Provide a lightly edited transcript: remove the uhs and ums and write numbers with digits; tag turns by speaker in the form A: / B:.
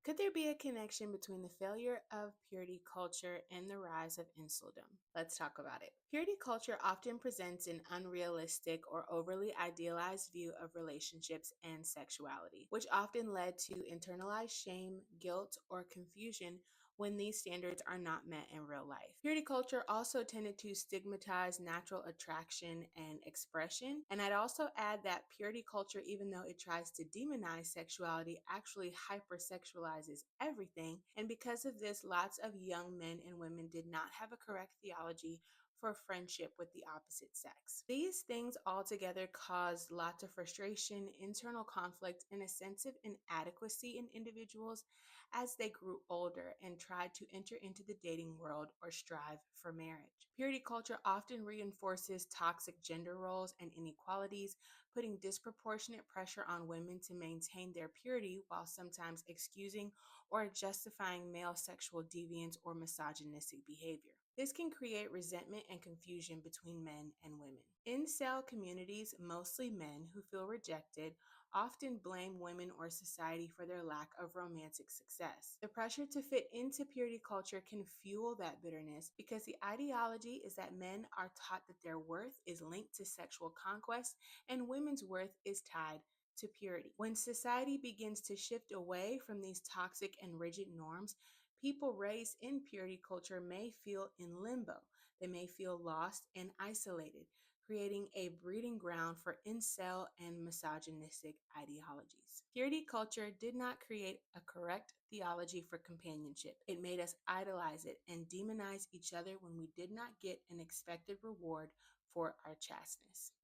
A: Could there be a connection between the failure of purity culture and the rise of inceldom? Let's talk about it. Purity culture often presents an unrealistic or overly idealized view of relationships and sexuality, which often led to internalized shame, guilt, or confusion when these standards are not met in real life. Purity culture also tended to stigmatize natural attraction and expression. And I'd also add that purity culture, even though it tries to demonize sexuality, actually hypersexualizes everything. And because of this, lots of young men and women did not have a correct theology for friendship with the opposite sex. These things altogether caused lots of frustration, internal conflict, and a sense of inadequacy in individuals as they grew older and tried to enter into the dating world or strive for marriage. Purity culture often reinforces toxic gender roles and inequalities, putting disproportionate pressure on women to maintain their purity while sometimes excusing or justifying male sexual deviance or misogynistic behavior. This can create resentment and confusion between men and women. Incel communities, mostly men who feel rejected, often blame women or society for their lack of romantic success. The pressure to fit into purity culture can fuel that bitterness because the ideology is that men are taught that their worth is linked to sexual conquest and women's worth is tied to purity. When society begins to shift away from these toxic and rigid norms, people raised in purity culture may feel in limbo. They may feel lost and isolated, creating a breeding ground for incel and misogynistic ideologies. Purity culture did not create a correct theology for companionship. It made us idolize it and demonize each other when we did not get an expected reward for our chasteness.